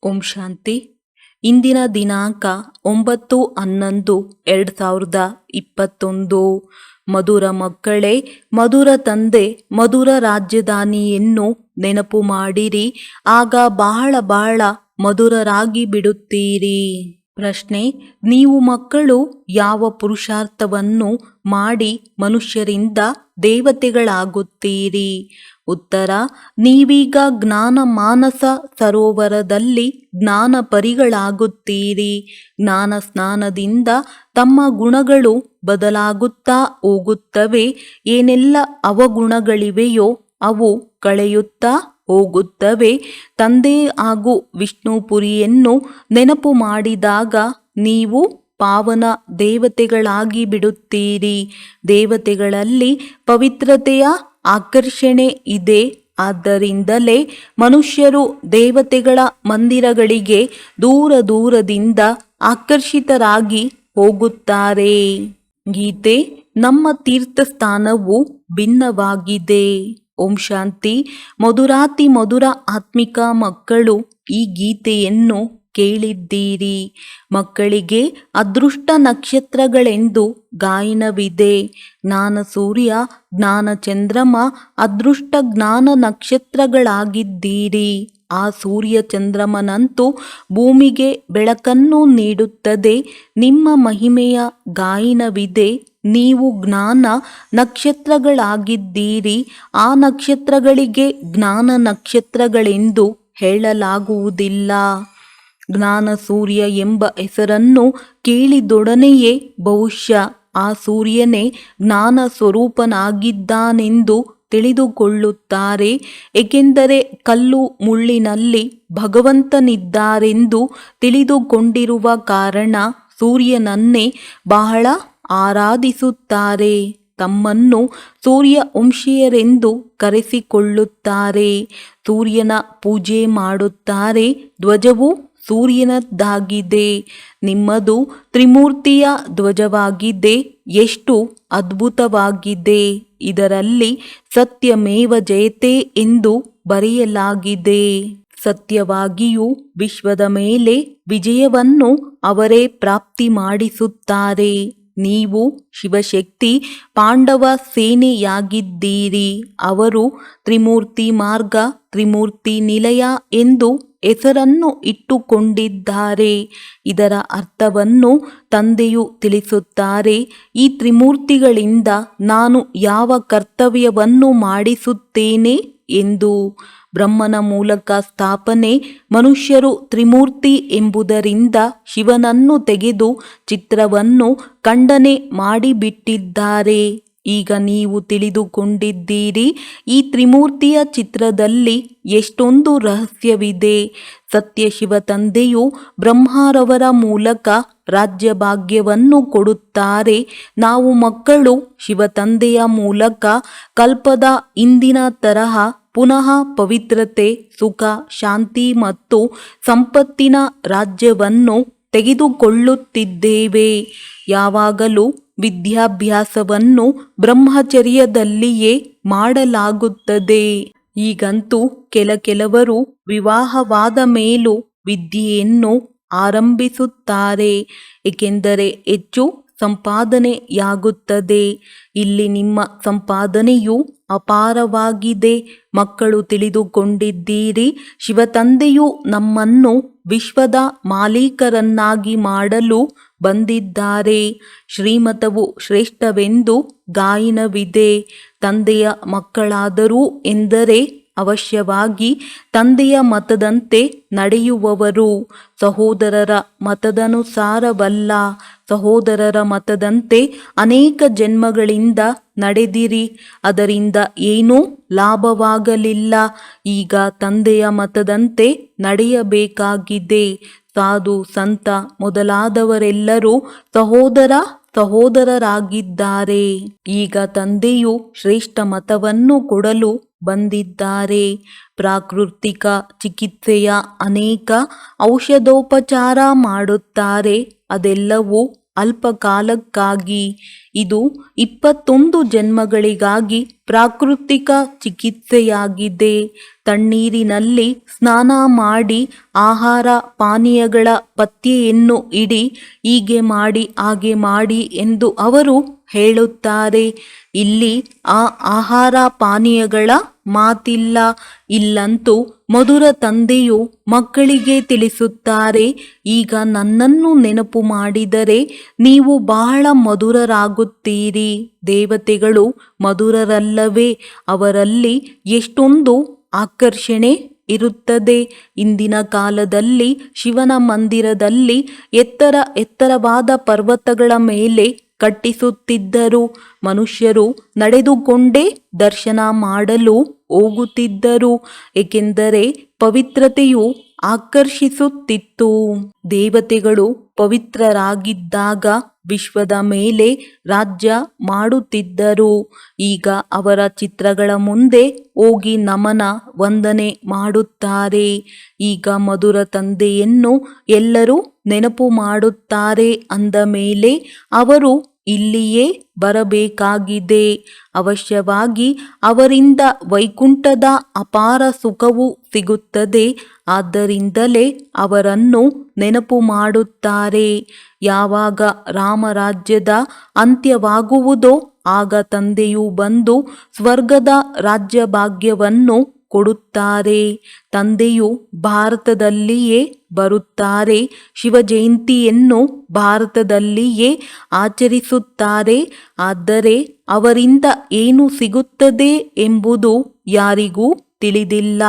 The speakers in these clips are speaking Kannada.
ಓಂ ಶಾಂತಿ. ಇಂದಿನ ದಿನಾಂಕ 9/11/2021. ಮಧುರ ಮಕ್ಕಳೇ, ಮಧುರ ತಂದೆ ಮಧುರ ರಾಜಧಾನಿಯನ್ನು ನೆನಪು ಮಾಡಿರಿ, ಆಗ ಬಹಳ ಬಹಳ ಮಧುರರಾಗಿ ಬಿಡುತ್ತೀರಿ. ಪ್ರಶ್ನೆ: ನೀವು ಮಕ್ಕಳು ಯಾವ ಪುರುಷಾರ್ಥವನ್ನು ಮಾಡಿ ಮನುಷ್ಯರಿಂದ ದೇವತೆಗಳಾಗುತ್ತೀರಿ? ಉತ್ತರ: ನೀವೀಗ ಜ್ಞಾನ ಮಾನಸ ಸರೋವರದಲ್ಲಿ ಜ್ಞಾನ ಪರಿಗಳಾಗುತ್ತೀರಿ. ಜ್ಞಾನ ಸ್ನಾನದಿಂದ ತಮ್ಮ ಗುಣಗಳು ಬದಲಾಗುತ್ತಾ ಹೋಗುತ್ತವೆ. ಏನೆಲ್ಲ ಅವಗುಣಗಳಿವೆಯೋ ಅವು ಕಳೆಯುತ್ತಾ ಹೋಗುತ್ತವೆ. ತಂದೆ ಹಾಗೂ ವಿಷ್ಣುಪುರಿಯನ್ನು ನೆನಪು ಮಾಡಿದಾಗ ನೀವು ಪಾವನ ದೇವತೆಗಳಾಗಿ ಬಿಡುತ್ತೀರಿ. ದೇವತೆಗಳಲ್ಲಿ ಪವಿತ್ರತೆಯ ಆಕರ್ಷಣೆ ಇದೆ. ಆದ್ದರಿಂದಲೇ ಮನುಷ್ಯರು ದೇವತೆಗಳ ಮಂದಿರಗಳಿಗೆ ದೂರ ದೂರದಿಂದ ಆಕರ್ಷಿತರಾಗಿ ಹೋಗುತ್ತಾರೆ. ಗೀತೆ: ನಮ್ಮ ತೀರ್ಥಸ್ಥಾನವು ಭಿನ್ನವಾಗಿದೆ. ಓಂ ಶಾಂತಿ. ಮಧುರಾತಿ ಮಧುರ ಆತ್ಮಿಕ ಮಕ್ಕಳು, ಈ ಗೀತೆಯನ್ನು ಕೇಳಿದ್ದೀರಿ. ಮಕ್ಕಳಿಗೆ ಅದೃಷ್ಟ ನಕ್ಷತ್ರಗಳೆಂದು ಗಾಯನವಿದೆ. ಜ್ಞಾನ ಸೂರ್ಯ, ಜ್ಞಾನ ಚಂದ್ರಮ ಅದೃಷ್ಟ ಜ್ಞಾನ ನಕ್ಷತ್ರಗಳಾಗಿದ್ದೀರಿ. ಆ ಸೂರ್ಯ ಚಂದ್ರಮನಂತೂ ಭೂಮಿಗೆ ಬೆಳಕನ್ನು ನೀಡುತ್ತದೆ. ನಿಮ್ಮ ಮಹಿಮೆಯ ಗಾಯನವಿದೆ. ನೀವು ಜ್ಞಾನ ನಕ್ಷತ್ರಗಳಾಗಿದ್ದೀರಿ. ಆ ನಕ್ಷತ್ರಗಳಿಗೆ ಜ್ಞಾನ ನಕ್ಷತ್ರಗಳೆಂದು ಹೇಳಲಾಗುವುದಿಲ್ಲ. ಜ್ಞಾನ ಸೂರ್ಯ ಎಂಬ ಹೆಸರನ್ನು ಕೇಳಿದೊಡನೆಯೇ ಬಹುಶಃ ಆ ಸೂರ್ಯನೇ ಜ್ಞಾನ ಸ್ವರೂಪನಾಗಿದ್ದಾನೆಂದು ತಿಳಿದುಕೊಳ್ಳುತ್ತಾರೆ. ಏಕೆಂದರೆ ಕಲ್ಲು ಮುಳ್ಳಿನಲ್ಲಿ ಭಗವಂತನಿದ್ದಾರೆಂದು ತಿಳಿದುಕೊಂಡಿರುವ ಕಾರಣ ಸೂರ್ಯನನ್ನೇ ಬಹಳ ಆರಾಧಿಸುತ್ತಾರೆ. ತಮ್ಮನ್ನು ಸೂರ್ಯ ವಂಶೀಯರೆಂದು ಕರೆಸಿಕೊಳ್ಳುತ್ತಾರೆ. ಸೂರ್ಯನ ಪೂಜೆ ಮಾಡುತ್ತಾರೆ. ಧ್ವಜವು ಸೂರ್ಯನದ್ದಾಗಿದೆ. ನಿಮ್ಮದು ತ್ರಿಮೂರ್ತಿಯ ಧ್ವಜವಾಗಿದೆ. ಎಷ್ಟು ಅದ್ಭುತವಾಗಿದೆ! ಇದರಲ್ಲಿ ಸತ್ಯಮೇವ ಜಯತೆ ಎಂದು ಬರೆಯಲಾಗಿದೆ. ಸತ್ಯವಾಗಿಯೂ ವಿಶ್ವದ ಮೇಲೆ ವಿಜಯವನ್ನು ಅವರೇ ಪ್ರಾಪ್ತಿ ಮಾಡಿಸುತ್ತಾರೆ. ನೀವು ಶಿವಶಕ್ತಿ ಪಾಂಡವ ಸೇನೆಯಾಗಿದ್ದೀರಿ. ಅವರು ತ್ರಿಮೂರ್ತಿ ಮಾರ್ಗ, ತ್ರಿಮೂರ್ತಿ ನಿಲಯ ಎಂದು ಹೆಸರನ್ನು ಇಟ್ಟುಕೊಂಡಿದ್ದಾರೆ. ಇದರ ಅರ್ಥವನ್ನು ತಂದೆಯು ತಿಳಿಸುತ್ತಾರೆ. ಈ ತ್ರಿಮೂರ್ತಿಗಳಿಂದ ನಾನು ಯಾವ ಕರ್ತವ್ಯವನ್ನು ಮಾಡಿಸುತ್ತೇನೆ ಎಂದು. ಬ್ರಹ್ಮನ ಮೂಲಕ ಸ್ಥಾಪನೆ. ಮನುಷ್ಯರು ತ್ರಿಮೂರ್ತಿ ಎಂಬುದರಿಂದ ಶಿವನನ್ನು ತೆಗೆದು ಚಿತ್ರವನ್ನು ಖಂಡನೆ ಮಾಡಿಬಿಟ್ಟಿದ್ದಾರೆ. ಈಗ ನೀವು ತಿಳಿದುಕೊಂಡಿದ್ದೀರಿ, ಈ ತ್ರಿಮೂರ್ತಿಯ ಚಿತ್ರದಲ್ಲಿ ಎಷ್ಟೊಂದು ರಹಸ್ಯವಿದೆ. ಸತ್ಯ ಶಿವ ತಂದೆಯು ಬ್ರಹ್ಮರವರ ಮೂಲಕ ರಾಜ್ಯ ಭಾಗ್ಯವನ್ನು ಕೊಡುತ್ತಾರೆ. ನಾವು ಮಕ್ಕಳು ಶಿವ ತಂದೆಯ ಮೂಲಕ ಕಲ್ಪದ ಹಿಂದಿನ ತರಹ ಪುನಃ ಪವಿತ್ರತೆ, ಸುಖ, ಶಾಂತಿ ಮತ್ತು ಸಂಪತ್ತಿನ ರಾಜ್ಯವನ್ನು ತೆಗೆದುಕೊಳ್ಳುತ್ತಿದ್ದೇವೆ. ಯಾವಾಗಲೂ ವಿದ್ಯಾಭ್ಯಾಸವನ್ನು ಬ್ರಹ್ಮಚರ್ಯದಲ್ಲಿಯೇ ಮಾಡಲಾಗುತ್ತದೆ. ಈಗಂತೂ ಕೆಲವರು ವಿವಾಹವಾದ ಮೇಲೂ ವಿದ್ಯೆಯನ್ನು ಆರಂಭಿಸುತ್ತಾರೆ. ಏಕೆಂದರೆ ಹೆಚ್ಚು ಸಂಪಾದನೆಯಾಗುತ್ತದೆ. ಇಲ್ಲಿ ನಿಮ್ಮ ಸಂಪಾದನೆಯು ಅಪಾರವಾಗಿದೆ. ಮಕ್ಕಳು ತಿಳಿದುಕೊಂಡಿದ್ದೀರಿ, ಶಿವತಂದೆಯು ನಮ್ಮನ್ನು ವಿಶ್ವದ ಮಾಲೀಕರನ್ನಾಗಿ ಮಾಡಲು ಬಂದಿದ್ದಾರೆ. ಶ್ರೀಮತವು ಶ್ರೇಷ್ಠವೆಂದು ಗಾಯನವಿದೆ. ತಂದೆಯ ಮಕ್ಕಳಾದರು ಎಂದರೆ ಅವಶ್ಯವಾಗಿ ತಂದೆಯ ಮತದಂತೆ ನಡೆಯುವವರು. ಸಹೋದರರ ಮತದನುಸಾರವಲ್ಲ, ಸಹೋದರರ ಮತದಂತೆ ಅನೇಕ ಜನ್ಮಗಳಿಂದ ನಡೆದಿರಿ. ಅದರಿಂದ ಏನೂ ಲಾಭವಾಗಲಿಲ್ಲ. ಈಗ ತಂದೆಯ ಮತದಂತೆ ನಡೆಯಬೇಕಾಗಿದೆ. ಸಾಧು ಸಂತ ಮೊದಲಾದವರೆಲ್ಲರೂ ಸಹೋದರರಾಗಿದ್ದಾರೆ. ಈಗ ತಂದೆಯು ಶ್ರೇಷ್ಠ ಮತವನ್ನು ಕೊಡಲು ಬಂದಿದ್ದಾರೆ. ಪ್ರಾಕೃತಿಕ ಚಿಕಿತ್ಸೆಯ ಅನೇಕ ಔಷಧೋಪಚಾರ ಮಾಡುತ್ತಾರೆ. ಅದೆಲ್ಲವೂ ಅಲ್ಪಕಾಲಕ್ಕಾಗಿ. ಇದು 21 ಜನ್ಮಗಳಿಗಾಗಿ ಪ್ರಾಕೃತಿಕ ಚಿಕಿತ್ಸೆಯಾಗಿದೆ. ತಣ್ಣೀರಿನಲ್ಲಿ ಸ್ನಾನ ಮಾಡಿ ಆಹಾರ ಪಾನೀಯಗಳ ಪಥ್ಯೆಯನ್ನು ಇಡಿ, ಹೀಗೆ ಮಾಡಿ ಹಾಗೆ ಮಾಡಿ ಎಂದು ಅವರು ಹೇಳುತ್ತಾರೆ. ಇಲ್ಲಿ ಆ ಆಹಾರ ಪಾನೀಯಗಳ ಮಾತಿಲ್ಲ. ಇಲ್ಲಂತೂ ಮಧುರ ತಂದೆಯು ಮಕ್ಕಳಿಗೆ ತಿಳಿಸುತ್ತಾರೆ, ಈಗ ನನ್ನನ್ನು ನೆನಪು ಮಾಡಿದರೆ ನೀವು ಬಹಳ ಮಧುರರಾಗುತ್ತೀರಿ. ದೇವತೆಗಳು ಮಧುರರಲ್ಲವೇ? ಅವರಲ್ಲಿ ಎಷ್ಟೊಂದು ಆಕರ್ಷಣೆ ಇರುತ್ತದೆ. ಇಂದಿನ ಕಾಲದಲ್ಲಿ ಶಿವನ ಮಂದಿರದಲ್ಲಿ ಎತ್ತರವಾದ ಪರ್ವತಗಳ ಮೇಲೆ ಕಟ್ಟಿಸುತ್ತಿದ್ದರು. ಮನುಷ್ಯರು ನಡೆದುಕೊಂಡೇ ದರ್ಶನ ಮಾಡಲು ಹೋಗುತ್ತಿದ್ದರು, ಏಕೆಂದರೆ ಪವಿತ್ರತೆಯು ಆಕರ್ಷಿಸುತ್ತಿತ್ತು. ದೇವತೆಗಳು ಪವಿತ್ರರಾಗಿದ್ದಾಗ ವಿಶ್ವದ ಮೇಲೆ ರಾಜ್ಯ ಮಾಡುತ್ತಿದ್ದರು. ಈಗ ಅವರ ಚಿತ್ರಗಳ ಮುಂದೆ ಹೋಗಿ ನಮನ ವಂದನೆ ಮಾಡುತ್ತಾರೆ. ಈಗ ಮಧುರ ತಂದೆಯನ್ನು ಎಲ್ಲರೂ ನೆನಪು ಮಾಡುತ್ತಾರೆ ಅಂದ ಮೇಲೆ ಅವರು ಇಲ್ಲಿಯೇ ಬರಬೇಕಾಗಿದೆ. ಅವಶ್ಯವಾಗಿ ಅವರಿಂದ ವೈಕುಂಠದ ಅಪಾರ ಸುಖವು ಸಿಗುತ್ತದೆ. ಆದ್ದರಿಂದಲೇ ಅವರನ್ನು ನೆನಪು ಮಾಡುತ್ತಾರೆ. ಯಾವಾಗ ರಾಮರಾಜ್ಯದ ಅಂತ್ಯವಾಗುವುದೋ ಆಗ ತಂದೆಯು ಬಂದು ಸ್ವರ್ಗದ ರಾಜ್ಯಭಾಗ್ಯವನ್ನು ಕೊಡುತ್ತಾರೆ. ತಂದೆಯು ಭಾರತದಲ್ಲಿಯೇ ಬರುತ್ತಾರೆ. ಶಿವಜಯಂತಿಯನ್ನು ಭಾರತದಲ್ಲಿಯೇ ಆಚರಿಸುತ್ತಾರೆ. ಆದರೆ ಅವರಿಂದ ಏನು ಸಿಗುತ್ತದೆ ಎಂಬುದು ಯಾರಿಗೂ ತಿಳಿದಿಲ್ಲ.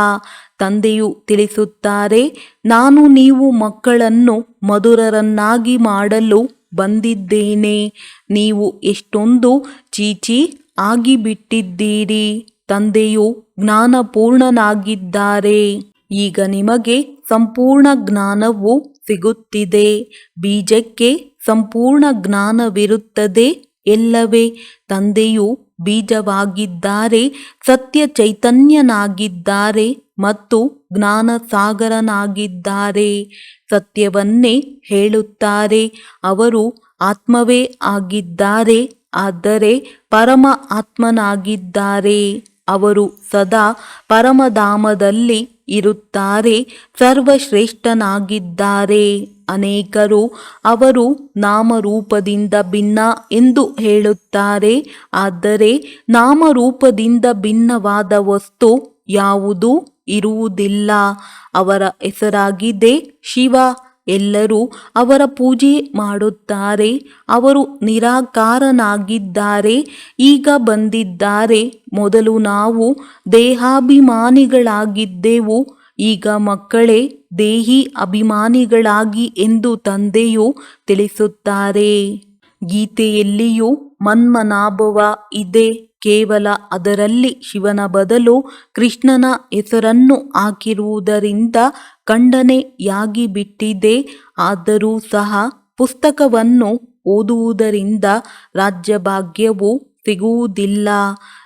ತಂದೆಯು ತಿಳಿಸುತ್ತಾರೆ, ನಾನು ನೀವು ಮಕ್ಕಳನ್ನು ಮಧುರರನ್ನಾಗಿ ಮಾಡಲು ಬಂದಿದ್ದೇನೆ. ನೀವು ಎಷ್ಟೊಂದು ಚೀಚಿ ಆಗಿಬಿಟ್ಟಿದ್ದೀರಿ. ತಂದೆಯು ಜ್ಞಾನಪೂರ್ಣನಾಗಿದ್ದಾರೆ. ಈಗ ನಿಮಗೆ ಸಂಪೂರ್ಣ ಜ್ಞಾನವು ಸಿಗುತ್ತಿದೆ. ಬೀಜಕ್ಕೆ ಸಂಪೂರ್ಣ ಜ್ಞಾನವಿರುತ್ತದೆ ಎಲ್ಲವೇ? ತಂದೆಯು ಬೀಜವಾಗಿದ್ದಾರೆ, ಸತ್ಯ ಚೈತನ್ಯನಾಗಿದ್ದಾರೆ ಮತ್ತು ಜ್ಞಾನ ಸಾಗರನಾಗಿದ್ದಾರೆ. ಸತ್ಯವನ್ನೇ ಹೇಳುತ್ತಾರೆ. ಅವರು ಆತ್ಮವೇ ಆಗಿದ್ದಾರೆ, ಆದರೆ ಪರಮ ಆತ್ಮನಾಗಿದ್ದಾರೆ. ಅವರು ಸದಾ ಪರಮಧಾಮದಲ್ಲಿ ಇರುತ್ತಾರೆ, ಸರ್ವಶ್ರೇಷ್ಠನಾಗಿದ್ದಾರೆ. ಅನೇಕರು ಅವರು ನಾಮರೂಪದಿಂದ ಭಿನ್ನ ಎಂದು ಹೇಳುತ್ತಾರೆ. ಆದರೆ ನಾಮರೂಪದಿಂದ ಭಿನ್ನವಾದ ವಸ್ತು ಯಾವುದೂ ಇರುವುದಿಲ್ಲ. ಅವರ ಹೆಸರಾಗಿದೆ ಶಿವ. ಎಲ್ಲರೂ ಅವರ ಪೂಜೆ ಮಾಡುತ್ತಾರೆ. ಅವರು ನಿರಾಕಾರನಾಗಿದ್ದಾರೆ, ಈಗ ಬಂದಿದ್ದಾರೆ. ಮೊದಲು ನಾವು ದೇಹಾಭಿಮಾನಿಗಳಾಗಿದ್ದೆವು, ಈಗ ಮಕ್ಕಳೇ ದೇಹಿ ಅಭಿಮಾನಿಗಳಾಗಿ ಎಂದು ತಂದೆಯು ತಿಳಿಸುತ್ತಾರೆ. ಗೀತೆಯಲ್ಲಿಯೂ ಮನ್ಮನಾಭವ ಇದೆ. ಕೇವಲ ಅದರಲ್ಲಿ ಶಿವನ ಬದಲು ಕೃಷ್ಣನ ಹೆಸರನ್ನು ಹಾಕಿರುವುದರಿಂದ ಖಂಡನೆಯಾಗಿಬಿಟ್ಟಿದೆ. ಆದರೂ ಸಹ ಪುಸ್ತಕವನ್ನು ಓದುವುದರಿಂದ ರಾಜ್ಯಭಾಗ್ಯವು ಸಿಗುವುದಿಲ್ಲ.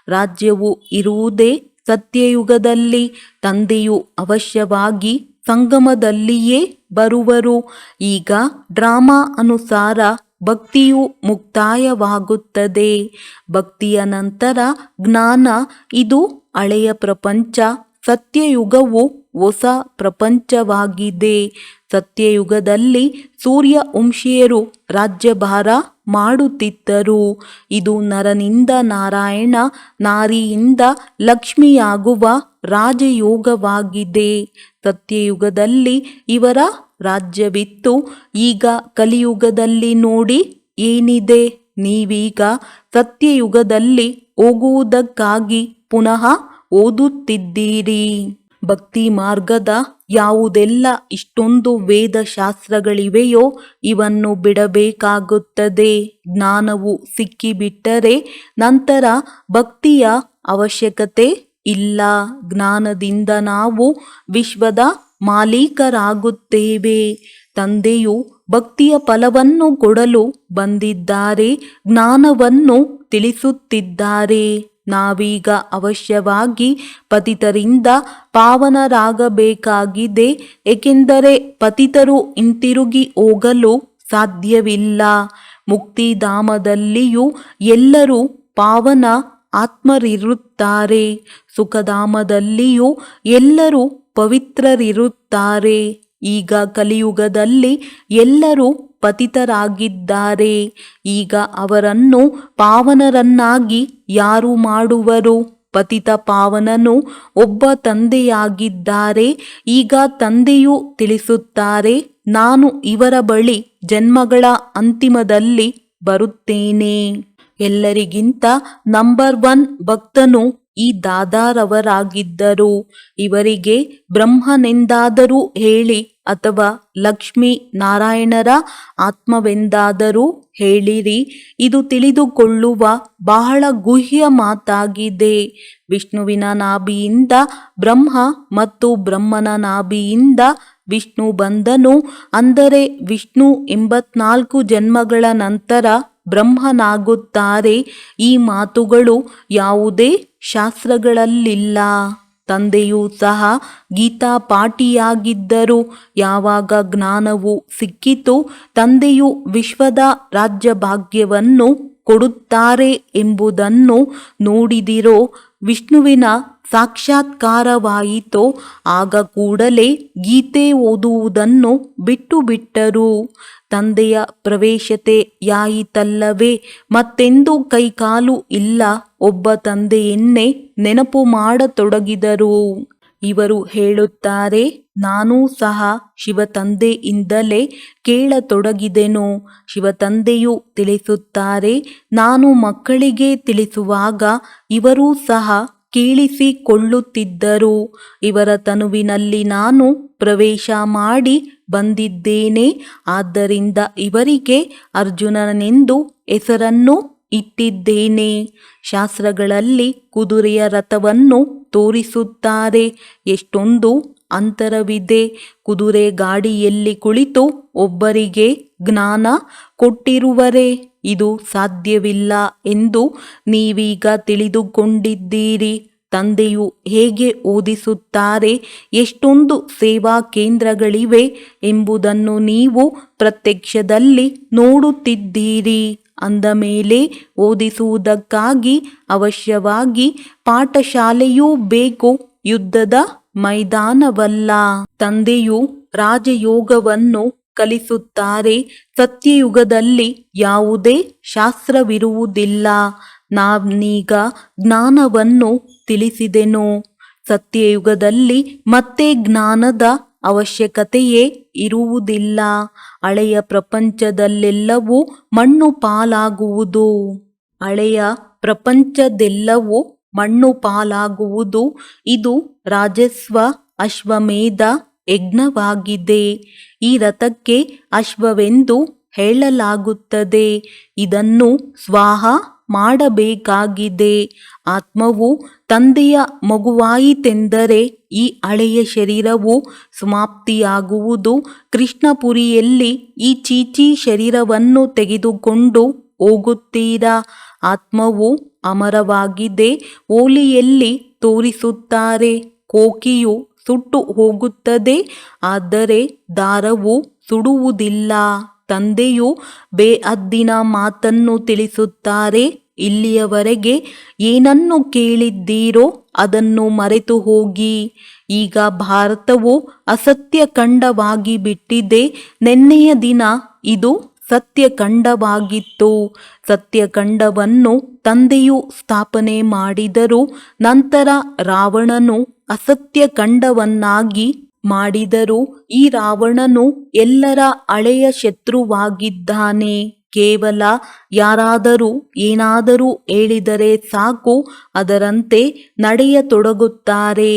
ರಾಜ್ಯವು ಇರುವುದೇ ಸತ್ಯಯುಗದಲ್ಲಿ. ತಂದೆಯು ಅವಶ್ಯವಾಗಿ ಸಂಗಮದಲ್ಲಿಯೇ ಬರುವರು. ಈಗ ಡ್ರಾಮಾ ಅನುಸಾರ ಭಕ್ತಿಯು ಮುಕ್ತಾಯವಾಗುತ್ತದೆ. ಭಕ್ತಿಯ ನಂತರ ಜ್ಞಾನ. ಇದು ಹಳೆಯ ಪ್ರಪಂಚ. ಸತ್ಯಯುಗವು ಹೊಸ ಪ್ರಪಂಚವಾಗಿದೆ. ಸತ್ಯಯುಗದಲ್ಲಿ ಸೂರ್ಯವಂಶೀಯರು ರಾಜ್ಯಭಾರ ಮಾಡುತ್ತಿದ್ದರು. ಇದು ನರನಿಂದ ನಾರಾಯಣ, ನಾರಿಯಿಂದ ಲಕ್ಷ್ಮಿಯಾಗುವ ರಾಜಯೋಗವಾಗಿದೆ. ಸತ್ಯಯುಗದಲ್ಲಿ ಇವರ ರಾಜ್ಯವಿತ್ತು. ಈಗ ಕಲಿಯುಗದಲ್ಲಿ ನೋಡಿ ಏನಿದೆ. ನೀವೀಗ ಸತ್ಯಯುಗದಲ್ಲಿ ಹೋಗುವುದಕ್ಕಾಗಿ ಪುನಃ ಓದುತ್ತಿದ್ದೀರಿ. ಭಕ್ತಿ ಮಾರ್ಗದ ಯಾವುದೆಲ್ಲ ಇಷ್ಟೊಂದು ವೇದಶಾಸ್ತ್ರಗಳಿವೆಯೋ ಇವನ್ನು ಬಿಡಬೇಕಾಗುತ್ತದೆ. ಜ್ಞಾನವು ಸಿಕ್ಕಿಬಿಟ್ಟರೆ ನಂತರ ಭಕ್ತಿಯ ಅವಶ್ಯಕತೆ ಇಲ್ಲ. ಜ್ಞಾನದಿಂದ ನಾವು ವಿಶ್ವದ ಮಾಲೀಕರಾಗುತ್ತೇವೆ. ತಂದೆಯು ಭಕ್ತಿಯ ಫಲವನ್ನು ಕೊಡಲು ಬಂದಿದ್ದಾರೆ, ಜ್ಞಾನವನ್ನು ತಿಳಿಸುತ್ತಿದ್ದಾರೆ. ನಾವೀಗ ಅವಶ್ಯವಾಗಿ ಪತಿತರಿಂದ ಪಾವನರಾಗಬೇಕಾಗಿದೆ, ಏಕೆಂದರೆ ಪತಿತರು ಹಿಂತಿರುಗಿ ಹೋಗಲು ಸಾಧ್ಯವಿಲ್ಲ. ಮುಕ್ತಿಧಾಮದಲ್ಲಿಯೂ ಎಲ್ಲರೂ ಪಾವನ ಆತ್ಮರಿರುತ್ತಾರೆ. ಸುಖಧಾಮದಲ್ಲಿಯೂ ಎಲ್ಲರೂ ಪವಿತ್ರರಿರುತ್ತಾರೆ. ಈಗ ಕಲಿಯುಗದಲ್ಲಿ ಎಲ್ಲರೂ ಪತಿತರಾಗಿದ್ದಾರೆ. ಈಗ ಅವರನ್ನು ಪಾವನರನ್ನಾಗಿ ಯಾರು ಮಾಡುವರು? ಪತಿತ ಪಾವನನು ಒಬ್ಬ ತಂದೆಯಾಗಿದ್ದಾರೆ. ಈಗ ತಂದೆಯು ತಿಳಿಸುತ್ತಾರೆ, ನಾನು ಇವರ ಬಳಿ ಜನ್ಮಗಳ ಅಂತಿಮದಲ್ಲಿ ಬರುತ್ತೇನೆ. ಎಲ್ಲರಿಗಿಂತ ನಂಬರ್ 1 ಭಕ್ತನು ಈ ದಾದಾರವರಾಗಿದ್ದರು. ಇವರಿಗೆ ಬ್ರಹ್ಮನೆಂದಾದರೂ ಹೇಳಿ ಅಥವಾ ಲಕ್ಷ್ಮೀ ನಾರಾಯಣರ ಆತ್ಮವೆಂದಾದರೂ ಹೇಳಿರಿ, ಇದು ತಿಳಿದುಕೊಳ್ಳುವ ಬಹಳ ಗುಹ್ಯ ಮಾತಾಗಿದೆ. ವಿಷ್ಣುವಿನ ನಾಭಿಯಿಂದ ಬ್ರಹ್ಮ ಮತ್ತು ಬ್ರಹ್ಮನ ನಾಭಿಯಿಂದ ವಿಷ್ಣು ಬಂದನು. ಅಂದರೆ ವಿಷ್ಣು 84 ಜನ್ಮಗಳ ನಂತರ ಬ್ರಹ್ಮನಾಗುತ್ತಾರೆ. ಈ ಮಾತುಗಳು ಯಾವುದೇ ಶಾಸ್ತ್ರಗಳಲ್ಲಿಲ್ಲ. ತಂದೆಯೂ ಸಹ ಗೀತಾ ಪಾಠಿಯಾಗಿದ್ದರು. ಯಾವಾಗ ಜ್ಞಾನವು ಸಿಕ್ಕಿತು, ತಂದೆಯು ವಿಶ್ವದ ರಾಜ್ಯಭಾಗ್ಯವನ್ನು ಕೊಡುತ್ತಾರೆ ಎಂಬುದನ್ನು ನೋಡಿದಿರೋ, ವಿಷ್ಣುವಿನ ಸಾಕ್ಷಾತ್ಕಾರವಾಯಿತೋ, ಆಗ ಕೂಡಲೇ ಗೀತೆ ಓದುವುದನ್ನು ಬಿಟ್ಟು ಬಿಟ್ಟರು. ತಂದೆಯ ಪ್ರವೇಶತೆಯಾಯಿತಲ್ಲವೇ, ಮತ್ತೆಂದೂ ಕೈಕಾಲು ಇಲ್ಲ. ಒಬ್ಬ ತಂದೆಯನ್ನೇ ನೆನಪು ಮಾಡತೊಡಗಿದರು. ಇವರು ಹೇಳುತ್ತಾರೆ, ನಾನೂ ಸಹ ಶಿವತಂದೆಯಿಂದಲೇ ಕೇಳತೊಡಗಿದೆನು. ಶಿವತಂದೆಯು ತಿಳಿಸುತ್ತಾರೆ, ನಾನು ಮಕ್ಕಳಿಗೆ ತಿಳಿಸುವಾಗ ಇವರೂ ಸಹ ಕೇಳಿಸಿಕೊಳ್ಳುತ್ತಿದ್ದರು. ಇವರ ತನುವಿನಲ್ಲಿ ನಾನು ಪ್ರವೇಶ ಮಾಡಿ ಬಂದಿದ್ದೇನೆ. ಆದ್ದರಿಂದ ಇವರಿಗೆ ಅರ್ಜುನನೆಂದು ಹೆಸರನ್ನು ಇಟ್ಟಿದ್ದೇನೆ. ಶಾಸ್ತ್ರಗಳಲ್ಲಿ ಕುದುರೆಯ ರಥವನ್ನು ತೋರಿಸುತ್ತಾರೆ. ಎಷ್ಟೊಂದು ಅಂತರವಿದೆ. ಕುದುರೆ ಗಾಡಿಯಲ್ಲಿ ಕುಳಿತು ಒಬ್ಬರಿಗೆ ಜ್ಞಾನ ಕೊಟ್ಟಿರುವರೆ ಇದು ಸಾಧ್ಯವಿಲ್ಲ ಎಂದು ನೀವೀಗ ತಿಳಿದುಕೊಂಡಿದ್ದೀರಿ. ತಂದೆಯು ಹೇಗೆ ಓದಿಸುತ್ತಾರೆ, ಎಷ್ಟೊಂದು ಸೇವಾ ಕೇಂದ್ರಗಳಿವೆ ಎಂಬುದನ್ನು ನೀವು ಪ್ರತ್ಯಕ್ಷದಲ್ಲಿ ನೋಡುತ್ತಿದ್ದೀರಿ. ಅಂದ ಮೇಲೆ ಓದಿಸುವುದಕ್ಕಾಗಿ ಅವಶ್ಯವಾಗಿ ಪಾಠಶಾಲೆಯೂ ಬೇಕು, ಯುದ್ಧದ ಮೈದಾನವಲ್ಲ. ತಂದೆಯು ರಾಜಯೋಗವನ್ನು ಕಲಿಸುತ್ತಾರೆ. ಸತ್ಯಯುಗದಲ್ಲಿ ಯಾವುದೇ ಶಾಸ್ತ್ರವಿರುವುದಿಲ್ಲ. ನಾನೀಗ ಜ್ಞಾನವನ್ನು ತಿಳಿಸಿದೆನು. ಸತ್ಯಯುಗದಲ್ಲಿ ಮತ್ತೆ ಜ್ಞಾನದ ಅವಶ್ಯಕತೆಯೇ ಇರುವುದಿಲ್ಲ. ಹಳೆಯ ಪ್ರಪಂಚದಲ್ಲೆಲ್ಲವೂ ಮಣ್ಣು ಪಾಲಾಗುವುದು. ಹಳೆಯ ಪ್ರಪಂಚದೆಲ್ಲವೂ ಮಣ್ಣು ಪಾಲಾಗುವುದು. ಇದು ರಾಜಸ್ವ ಅಶ್ವಮೇಧ ಯಜ್ಞವಾಗಿದೆ. ಈ ರಥಕ್ಕೆ ಅಶ್ವವೆಂದು ಹೇಳಲಾಗುತ್ತದೆ. ಇದನ್ನು ಸ್ವಾಹ ಮಾಡಬೇಕಾಗಿದೆ. ಆತ್ಮವು ತಂದೆಯ ಮಗುವಾಯಿತೆಂದರೆ ಈ ಹಳೆಯ ಶರೀರವು ಸಮಾಪ್ತಿಯಾಗುವುದು. ಕೃಷ್ಣಪುರಿಯಲ್ಲಿ ಈ ಚೀಚಿ ಶರೀರವನ್ನು ತೆಗೆದುಕೊಂಡು ಹೋಗುತ್ತೀರಾ? ಆತ್ಮವು ಅಮರವಾಗಿದೆ. ಹೋಲಿಯಲ್ಲಿ ತೋರಿಸುತ್ತಾರೆ, ಕೋಕಿಯು ಸುಟ್ಟು ಹೋಗುತ್ತದೆ, ಆದರೆ ದಾರವು ಸುಡುವುದಿಲ್ಲ. ತಂದೆಯು ಬೇಅದ್ದಿನ ಮಾತನ್ನು ತಿಳಿಸುತ್ತಾರೆ. ಇಲ್ಲಿಯವರೆಗೆ ಏನನ್ನು ಕೇಳಿದ್ದೀರೋ ಅದನ್ನು ಮರೆತು ಹೋಗಿ. ಈಗ ಭಾರತವು ಅಸತ್ಯಖಂಡವಾಗಿ ಬಿಟ್ಟಿದೆ. ನೆನ್ನೆಯ ದಿನ ಇದು ಸತ್ಯಖಂಡವಾಗಿತ್ತು. ಸತ್ಯಖಂಡವನ್ನು ತಂದೆಯು ಸ್ಥಾಪನೆ ಮಾಡಿದರು. ನಂತರ ರಾವಣನು ಅಸತ್ಯಖಂಡವನ್ನಾಗಿ ಮಾಡಿದರು. ಈ ರಾವಣನು ಎಲ್ಲರ ಹಳೆಯ ಶತ್ರುವಾಗಿದ್ದಾನೆ. ಕೇವಲ ಯಾರಾದರೂ ಏನಾದರೂ ಹೇಳಿದರೆ ಸಾಕು, ಅದರಂತೆ ನಡೆಯತೊಡಗುತ್ತಾರೆ.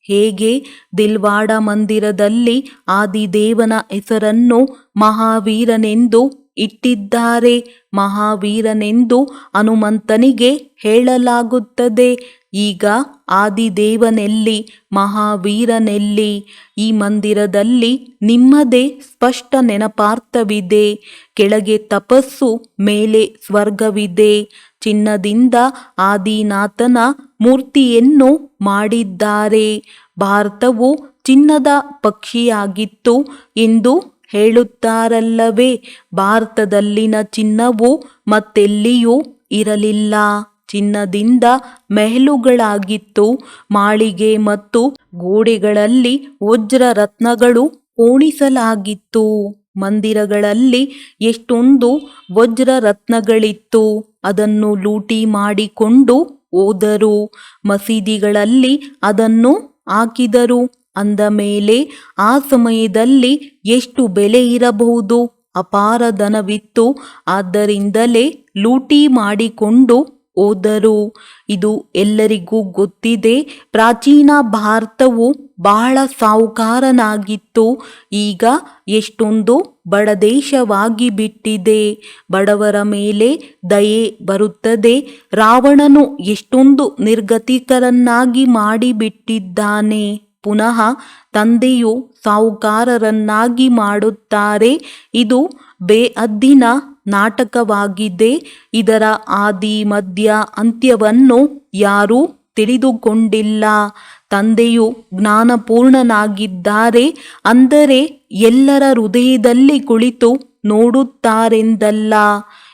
ಹೇಗೆ ದಿಲ್ವಾಡ ಮಂದಿರದಲ್ಲಿ ಆದಿದೇವನ ಹೆಸರನ್ನು ಮಹಾವೀರನೆಂದು ಇಟ್ಟಿದ್ದಾರೆ. ಮಹಾವೀರನೆಂದು ಹನುಮಂತನಿಗೆ ಹೇಳಲಾಗುತ್ತದೆ. ಈಗ ಆದಿದೇವನೆಲ್ಲಿ, ಮಹಾವೀರನೆಲ್ಲಿ? ಈ ಮಂದಿರದಲ್ಲಿ ನಿಮ್ಮದೇ ಸ್ಪಷ್ಟ ನೆನಪಾರ್ಥವಿದೆ. ಕೆಳಗೆ ತಪಸ್ಸು, ಮೇಲೆ ಸ್ವರ್ಗವಿದೆ. ಚಿನ್ನದಿಂದ ಆದಿನಾಥನ ಮೂರ್ತಿಯನ್ನು ಮಾಡಿದ್ದಾರೆ. ಭಾರತವು ಚಿನ್ನದ ಪಕ್ಷಿಯಾಗಿತ್ತು ಎಂದು ಹೇಳುತ್ತಾರಲ್ಲವೇ, ಭಾರತದಲ್ಲಿನ ಚಿನ್ನವು ಮತ್ತೆಲ್ಲಿಯೂ ಇರಲಿಲ್ಲ. ಚಿನ್ನದಿಂದ ಮೆಹಲುಗಳಾಗಿತ್ತು. ಮಾಳಿಗೆ ಮತ್ತು ಗೋಡೆಗಳಲ್ಲಿ ವಜ್ರ ರತ್ನಗಳು ಪೋಣಿಸಲಾಗಿತ್ತು. ಮಂದಿರಗಳಲ್ಲಿ ಎಷ್ಟೊಂದು ವಜ್ರ ರತ್ನಗಳಿತ್ತು. ಅದನ್ನು ಲೂಟಿ ಮಾಡಿಕೊಂಡು ಹೋದರು. ಮಸೀದಿಗಳಲ್ಲಿ ಅದನ್ನು ಹಾಕಿದರು. ಅಂದ ಮೇಲೆ ಆ ಸಮಯದಲ್ಲಿ ಎಷ್ಟು ಬೆಲೆ ಇರಬಹುದು? ಅಪಾರ ಧನವಿತ್ತು. ಆದ್ದರಿಂದಲೇ ಲೂಟಿ ಮಾಡಿಕೊಂಡು ಹೋದರು. ಇದು ಎಲ್ಲರಿಗೂ ಗೊತ್ತಿದೆ. ಪ್ರಾಚೀನ ಭಾರತವು ಬಹಳ ಸಾಹುಕಾರನಾಗಿತ್ತು. ಈಗ ಎಷ್ಟೊಂದು ಬಡದೇಶವಾಗಿ ಬಿಟ್ಟಿದೆ. ಬಡವರ ಮೇಲೆ ದಯೆ ಬರುತ್ತದೆ. ರಾವಣನು ಎಷ್ಟೊಂದು ನಿರ್ಗತಿಕರನ್ನಾಗಿ ಮಾಡಿಬಿಟ್ಟಿದ್ದಾನೆ. ಪುನಃ ತಂದೆಯು ಸಾಹುಕಾರರನ್ನಾಗಿ ಮಾಡುತ್ತಾರೆ. ಇದು ಬೇಅದ್ದಿನ ನಾಟಕವಾಗಿದೆ. ಇದರ ಆದಿ ಮಧ್ಯ ಅಂತ್ಯವನ್ನು ಯಾರೂ ತಿಳಿದುಕೊಂಡಿಲ್ಲ. ತಂದೆಯು ಜ್ಞಾನಪೂರ್ಣನಾಗಿದ್ದಾರೆ. ಅಂದರೆ ಎಲ್ಲರ ಹೃದಯದಲ್ಲಿ ಕುಳಿತು ನೋಡುತ್ತಾರೆಂದಲ್ಲ.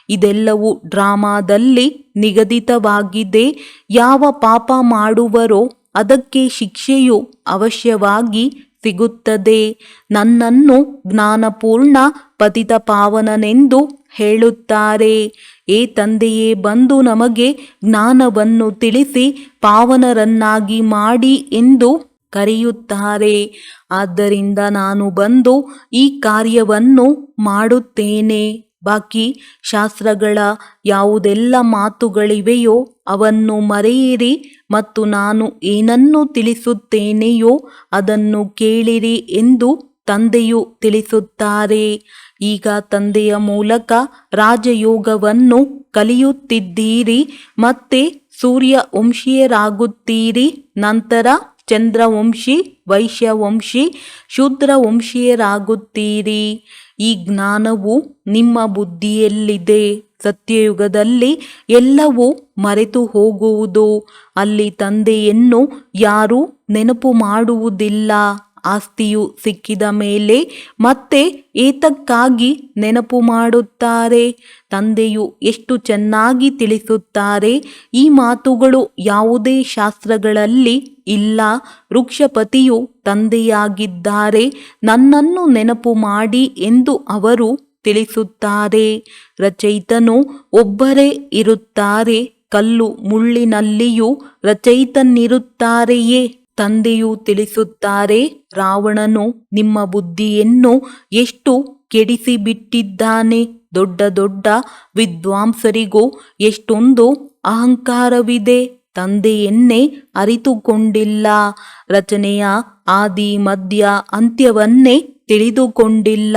ಇದೆಲ್ಲವೂ ಡ್ರಾಮಾದಲ್ಲಿ ನಿಗದಿತವಾಗಿದೆ. ಯಾವ ಪಾಪ ಮಾಡುವರೋ ಅದಕ್ಕೆ ಶಿಕ್ಷೆಯು ಅವಶ್ಯವಾಗಿ ಸಿಗುತ್ತದೆ. ನನ್ನನ್ನು ಜ್ಞಾನಪೂರ್ಣ ಪತಿತಪಾವನನೆಂದು ಹೇಳುತ್ತಾರೆ. ಏ ತಂದೆಯೇ, ಬಂದು ನಮಗೆ ಜ್ಞಾನವನ್ನು ತಿಳಿಸಿ ಪಾವನರನ್ನಾಗಿ ಮಾಡಿ ಎಂದು ಕರೆಯುತ್ತಾರೆ. ಆದ್ದರಿಂದ ನಾನು ಬಂದು ಈ ಕಾರ್ಯವನ್ನು ಮಾಡುತ್ತೇನೆ. ಬಾಕಿ ಶಾಸ್ತ್ರಗಳ ಯಾವುದೆಲ್ಲ ಮಾತುಗಳಿವೆಯೋ ಅವನ್ನು ಮರೆಯಿರಿ ಮತ್ತು ನಾನು ಏನನ್ನು ತಿಳಿಸುತ್ತೇನೆಯೋ ಅದನ್ನು ಕೇಳಿರಿ ಎಂದು ತಂದೆಯು ತಿಳಿಸುತ್ತಾರೆ. ಈಗ ತಂದೆಯ ಮೂಲಕ ರಾಜಯೋಗವನ್ನು ಕಲಿಯುತ್ತಿದ್ದೀರಿ. ಮತ್ತೆ ಸೂರ್ಯವಂಶೀಯರಾಗುತ್ತೀರಿ. ನಂತರ ಚಂದ್ರವಂಶಿ, ವೈಶ್ಯವಂಶಿ, ಶೂದ್ರವಂಶೀಯರಾಗುತ್ತೀರಿ. ಈ ಜ್ಞಾನವು ನಿಮ್ಮ ಬುದ್ಧಿಯಲ್ಲಿದೆ. ಸತ್ಯಯುಗದಲ್ಲಿ ಎಲ್ಲವೂ ಮರೆತು ಹೋಗುವುದು. ಅಲ್ಲಿ ತಂದೆಯನ್ನು ಯಾರೂ ನೆನಪು ಮಾಡುವುದಿಲ್ಲ. ಆಸ್ತಿಯು ಸಿಕ್ಕಿದ ಮೇಲೆ ಮತ್ತೆ ಏತಕ್ಕಾಗಿ ನೆನಪು ಮಾಡುತ್ತಾರೆ? ತಂದೆಯು ಎಷ್ಟು ಚೆನ್ನಾಗಿ ತಿಳಿಸುತ್ತಾರೆ. ಈ ಮಾತುಗಳು ಯಾವುದೇ ಶಾಸ್ತ್ರಗಳಲ್ಲಿ ಇಲ್ಲ. ವೃಕ್ಷಪತಿಯು ತಂದೆಯಾಗಿದ್ದಾರೆ. ನನ್ನನ್ನು ನೆನಪು ಮಾಡಿ ಎಂದು ಅವರು ತಿಳಿಸುತ್ತಾರೆ. ರಚಯಿತನು ಒಬ್ಬರೇ ಇರುತ್ತಾರೆ. ಕಲ್ಲು ಮುಳ್ಳಿನಲ್ಲಿಯೂ ರಚಯಿತನಿರುತ್ತಾರೆಯೇ? ತಂದೆಯು ತಿಳಿಸುತ್ತಾರೆ, ರಾವಣನು ನಿಮ್ಮ ಬುದ್ಧಿಯನ್ನು ಎಷ್ಟು ಕೆಡಿಸಿಬಿಟ್ಟಿದ್ದಾನೆ. ದೊಡ್ಡ ದೊಡ್ಡ ವಿದ್ವಾಂಸರಿಗೂ ಎಷ್ಟೊಂದು ಅಹಂಕಾರವಿದೆ. ತಂದೆಯನ್ನೇ ಅರಿತುಕೊಂಡಿಲ್ಲ. ರಚನೆಯ ಆದಿ ಮಧ್ಯ ಅಂತ್ಯವನ್ನೇ ತಿಳಿದುಕೊಂಡಿಲ್ಲ.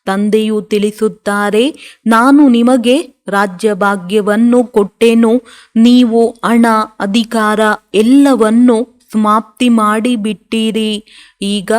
ತಂದೆಯು ತಿಳಿಸುತ್ತಾರೆ, ನಾನು ನಿಮಗೆ ರಾಜ್ಯಭಾಗ್ಯವನ್ನು ಕೊಟ್ಟೆನು. ನೀವು ಹಣ, ಅಧಿಕಾರ ಎಲ್ಲವನ್ನೂ ಸಮಾಪ್ತಿ ಮಾಡಿಬಿಟ್ಟಿರಿ. ಈಗ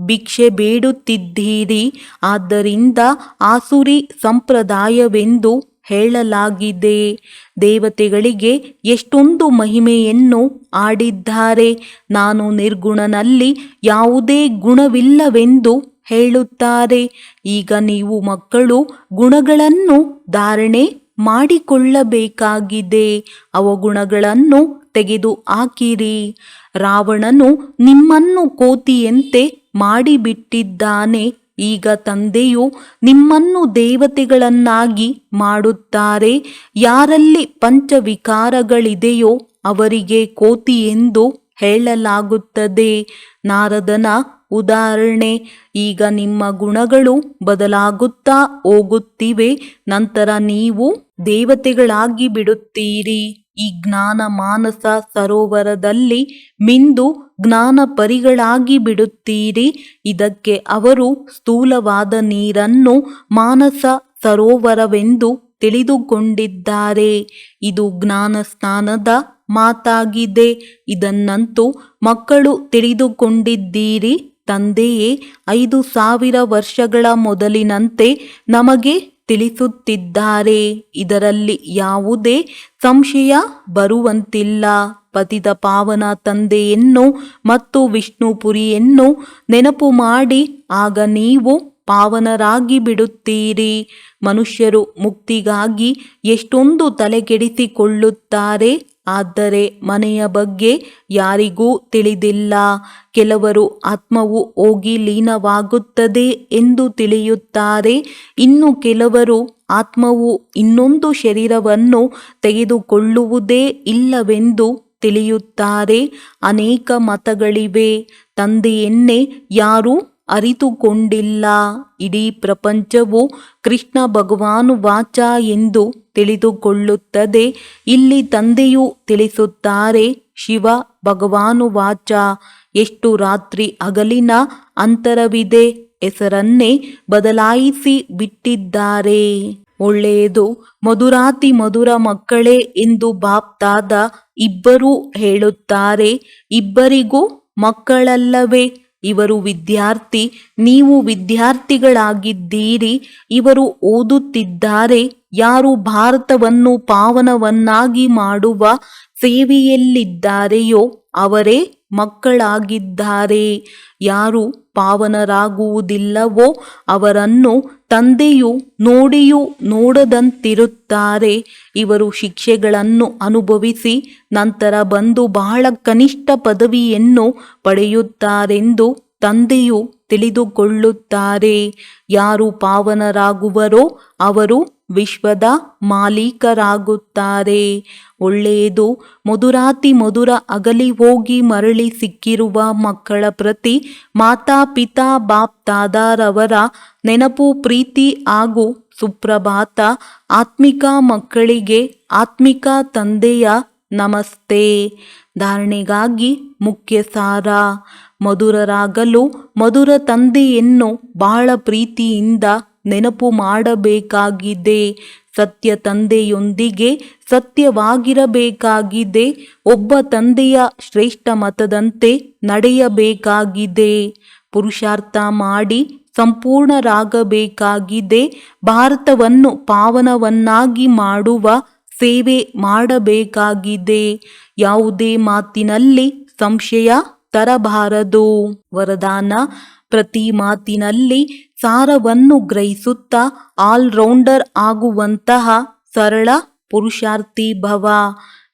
ಭಿಕ್ಷೆ ಬೇಡುತ್ತಿದ್ದೀರಿ. ಆದ್ದರಿಂದ ಆಸುರಿ ಸಂಪ್ರದಾಯವೆಂದು ಹೇಳಲಾಗಿದೆ. ದೇವತೆಗಳಿಗೆ ಎಷ್ಟೊಂದು ಮಹಿಮೆಯನ್ನು ಆಡಿದ್ದಾರೆ. ನಾನು ನಿರ್ಗುಣನಲ್ಲಿ ಯಾವುದೇ ಗುಣವಿಲ್ಲವೆಂದು ಹೇಳುತ್ತಾರೆ. ಈಗ ನೀವು ಮಕ್ಕಳು ಗುಣಗಳನ್ನು ಧಾರಣೆ ಮಾಡಿಕೊಳ್ಳಬೇಕಾಗಿದೆ. ಅವಗುಣಗಳನ್ನು ತೆಗೆದು ಹಾಕಿರಿ. ರಾವಣನು ನಿಮ್ಮನ್ನು ಕೋತಿಯಂತೆ ಮಾಡಿಬಿಟ್ಟಿದ್ದಾನೆ. ಈಗ ತಂದೆಯು ನಿಮ್ಮನ್ನು ದೇವತೆಗಳನ್ನಾಗಿ ಮಾಡುತ್ತಾರೆ. ಯಾರಲ್ಲಿ ಪಂಚವಿಕಾರಗಳಿದೆಯೋ ಅವರಿಗೆ ಕೋತಿ ಎಂದು ಹೇಳಲಾಗುತ್ತದೆ. ನಾರದನ ಉದಾಹರಣೆ. ಈಗ ನಿಮ್ಮ ಗುಣಗಳು ಬದಲಾಗುತ್ತಾ ಹೋಗುತ್ತಿವೆ. ನಂತರ ನೀವು ದೇವತೆಗಳಾಗಿ ಬಿಡುತ್ತೀರಿ. ಈ ಜ್ಞಾನ ಮಾನಸ ಸರೋವರದಲ್ಲಿ ಮಿಂದು ಜ್ಞಾನ ಪರಿಗಳಾಗಿ ಬಿಡುತ್ತೀರಿ. ಇದಕ್ಕೆ ಅವರು ಸ್ಥೂಲವಾದ ನೀರನ್ನು ಮಾನಸ ಸರೋವರವೆಂದು ತಿಳಿದುಕೊಂಡಿದ್ದಾರೆ. ಇದು ಜ್ಞಾನ ಸ್ನಾನದ ಮಾತಾಗಿದೆ. ಇದನ್ನಂತೂ ಮಕ್ಕಳು ತಿಳಿದುಕೊಂಡಿದ್ದೀರಿ. ತಂದೆಯೇ 5000 ವರ್ಷಗಳ ಮೊದಲಿನಂತೆ ನಮಗೆ ತಿಳಿಸುತ್ತಿದ್ದಾರೆ. ಇದರಲ್ಲಿ ಯಾವುದೇ ಸಂಶಯ ಬರುವಂತಿಲ್ಲ. ಪತಿತ ಪಾವನ ತಂದೆಯನ್ನು ಮತ್ತು ವಿಷ್ಣುಪುರಿಯನ್ನು ನೆನಪು ಮಾಡಿ. ಆಗ ನೀವು ಪಾವನರಾಗಿ ಬಿಡುತ್ತೀರಿ. ಮನುಷ್ಯರು ಮುಕ್ತಿಗಾಗಿ ಎಷ್ಟೊಂದು ತಲೆಕೆಡಿಸಿಕೊಳ್ಳುತ್ತಾರೆ, ಆದರೆ ಮನೆಯ ಬಗ್ಗೆ ಯಾರಿಗೂ ತಿಳಿದಿಲ್ಲ. ಕೆಲವರು ಆತ್ಮವು ಹೋಗಿ ಲೀನವಾಗುತ್ತದೆ ಎಂದು ತಿಳಿಯುತ್ತಾರೆ, ಇನ್ನು ಕೆಲವರು ಆತ್ಮವು ಇನ್ನೊಂದು ಶರೀರವನ್ನು ತೆಗೆದುಕೊಳ್ಳುವುದೇ ಇಲ್ಲವೆಂದು ತಿಳಿಯುತ್ತಾರೆ. ಅನೇಕ ಮತಗಳಿವೆ. ತಂದೆಯನ್ನೇ ಯಾರೂ ಅರಿತುಕೊಂಡಿಲ್ಲ. ಇಡೀ ಪ್ರಪಂಚವು ಕೃಷ್ಣ ಭಗವಾನು ವಾಚ ಎಂದು ತಿಳಿದುಕೊಳ್ಳುತ್ತದೆ. ಇಲ್ಲಿ ತಂದೆಯು ತಿಳಿಸುತ್ತಾರೆ, ಶಿವ ಭಗವಾನು ವಾಚ. ಎಷ್ಟು ರಾತ್ರಿ ಹಗಲಿನ ಅಂತರವಿದೆ, ಹೆಸರನ್ನೇ ಬದಲಾಯಿಸಿ ಬಿಟ್ಟಿದ್ದಾರೆ. ಒಳ್ಳೆಯದು, ಮಧುರಾತಿ ಮಧುರ ಮಕ್ಕಳೇ ಎಂದು ಬಾಪ್ತಾದ ಇಬ್ಬರೂ ಹೇಳುತ್ತಾರೆ. ಇಬ್ಬರಿಗೂ ಮಕ್ಕಳಲ್ಲವೇ? ಇವರು ವಿದ್ಯಾರ್ಥಿ, ನೀವು ವಿದ್ಯಾರ್ಥಿಗಳಾಗಿದ್ದೀರಿ. ಇವರು ಓದುತ್ತಿದ್ದಾರೆ. ಯಾರು ಭಾರತವನ್ನು ಪಾವನವನ್ನಾಗಿ ಮಾಡುವ ಸೇವೆಯಲ್ಲಿದ್ದಾರೆಯೋ ಅವರೇ ಮಕ್ಕಳಾಗಿದ್ದಾರೆ. ಯಾರು ಪಾವನರಾಗುವುದಿಲ್ಲವೋ ಅವರನ್ನು ತಂದೆಯು ನೋಡಿಯೂ ನೋಡದಂತಿರುತ್ತಾರೆ. ಇವರು ಶಿಕ್ಷೆಗಳನ್ನು ಅನುಭವಿಸಿ ನಂತರ ಬಂದು ಬಹಳ ಕನಿಷ್ಠ ಪದವಿಯನ್ನು ಪಡೆಯುತ್ತಾರೆಂದು ತಂದೆಯು ತಿಳಿದುಕೊಳ್ಳುತ್ತಾರೆ. ಯಾರು ಪಾವನರಾಗುವರೋ ಅವರು ವಿಶ್ವದ ಮಾಲೀಕರಾಗುತ್ತಾರೆ. ಒಳ್ಳೆಯದು, ಮಧುರಾತಿ ಮಧುರ ಅಗಲಿ ಹೋಗಿ ಮರಳಿ ಸಿಕ್ಕಿರುವ ಮಕ್ಕಳ ಪ್ರತಿ ಮಾತಾ ಪಿತಾ ಬಾಪ್ ದಾದಾರವರ ನೆನಪು, ಪ್ರೀತಿ ಹಾಗೂ ಸುಪ್ರಭಾತ. ಆತ್ಮಿಕ ಮಕ್ಕಳಿಗೆ ಆತ್ಮಿಕ ತಂದೆಯ ನಮಸ್ತೆ. ಧಾರಣೆಗಾಗಿ ಮುಖ್ಯ ಸಾರ. ಮಧುರರಾಗಲು ಮಧುರ ತಂದೆಯನ್ನು ಬಹಳ ಪ್ರೀತಿಯಿಂದ ನೆನಪು ಮಾಡಬೇಕಾಗಿದೆ. ಸತ್ಯ ತಂದೆಯೊಂದಿಗೆ ಸತ್ಯವಾಗಿರಬೇಕಾಗಿದೆ. ಒಬ್ಬ ತಂದೆಯ ಶ್ರೇಷ್ಠ ಮತದಂತೆ ನಡೆಯಬೇಕಾಗಿದೆ. ಪುರುಷಾರ್ಥ ಮಾಡಿ ಸಂಪೂರ್ಣರಾಗಬೇಕಾಗಿದೆ. ಭಾರತವನ್ನು ಪಾವನವನ್ನಾಗಿ ಮಾಡುವ ಸೇವೆ ಮಾಡಬೇಕಾಗಿದೆ. ಯಾವುದೇ ಮಾತಿನಲ್ಲಿ ಸಂಶಯ ತರಬಾರದು. ವರದಾನ: ಪ್ರತಿ ಮಾತಿನಲ್ಲಿ ಸಾರವನ್ನು ಗ್ರಹಿಸುತ್ತಾ ಆಲ್ರೌಂಡರ್ ಆಗುವಂತಹ ಸರಳ ಪುರುಷಾರ್ಥಿ ಭವ.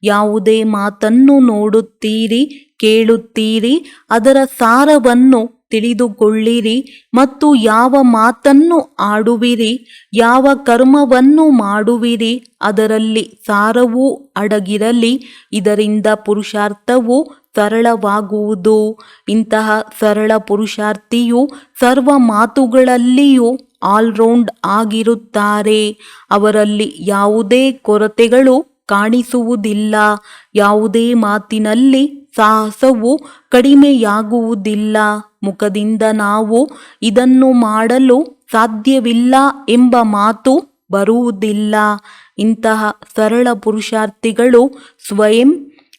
ಯಾವುದೇ ಮಾತನ್ನು ನೋಡುತ್ತೀರಿ, ಕೇಳುತ್ತೀರಿ, ಅದರ ಸಾರವನ್ನು ತಿಳಿದುಕೊಳ್ಳಿರಿ. ಮತ್ತು ಯಾವ ಮಾತನ್ನು ಆಡುವಿರಿ, ಯಾವ ಕರ್ಮವನ್ನು ಮಾಡುವಿರಿ, ಅದರಲ್ಲಿ ಸಾರವೂ ಅಡಗಿರಲಿ. ಇದರಿಂದ ಪುರುಷಾರ್ಥವು ಸರಳವಾಗುವುದು. ಇಂತಹ ಸರಳ ಪುರುಷಾರ್ಥಿಯು ಸರ್ವ ಮಾತುಗಳಲ್ಲಿಯೂ ಆಲ್ರೌಂಡ್ ಆಗಿರುತ್ತಾರೆ. ಅವರಲ್ಲಿ ಯಾವುದೇ ಕೊರತೆಗಳು ಕಾಣಿಸುವುದಿಲ್ಲ. ಯಾವುದೇ ಮಾತಿನಲ್ಲಿ ಸಾಹಸವು ಕಡಿಮೆಯಾಗುವುದಿಲ್ಲ. ಮುಖದಿಂದ ನಾವು ಇದನ್ನು ಮಾಡಲು ಸಾಧ್ಯವಿಲ್ಲ ಎಂಬ ಮಾತು ಬರುವುದಿಲ್ಲ. ಇಂತಹ ಸರಳ ಪುರುಷಾರ್ಥಿಗಳು ಸ್ವಯಂ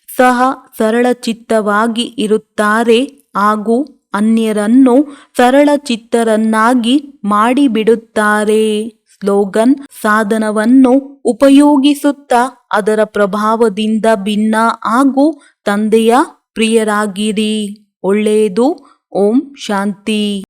ಸಹ ಸರಳ ಚಿತ್ತವಾಗಿ ಇರುತ್ತಾರೆ ಹಾಗೂ ಅನ್ಯರನ್ನು ಸರಳ ಚಿತ್ತರನ್ನಾಗಿ ಮಾಡಿಬಿಡುತ್ತಾರೆ. ಸ್ಲೋಗನ್: ಸಾಧನವನ್ನು ಉಪಯೋಗಿಸುತ್ತಾ ಅದರ ಪ್ರಭಾವದಿಂದ ಭಿನ್ನ ಹಾಗೂ ತಂದೆಯ ಪ್ರಿಯರಾಗಿರಿ. ಒಳ್ಳೆಯದು. ಓಂ ಶಾಂತಿ.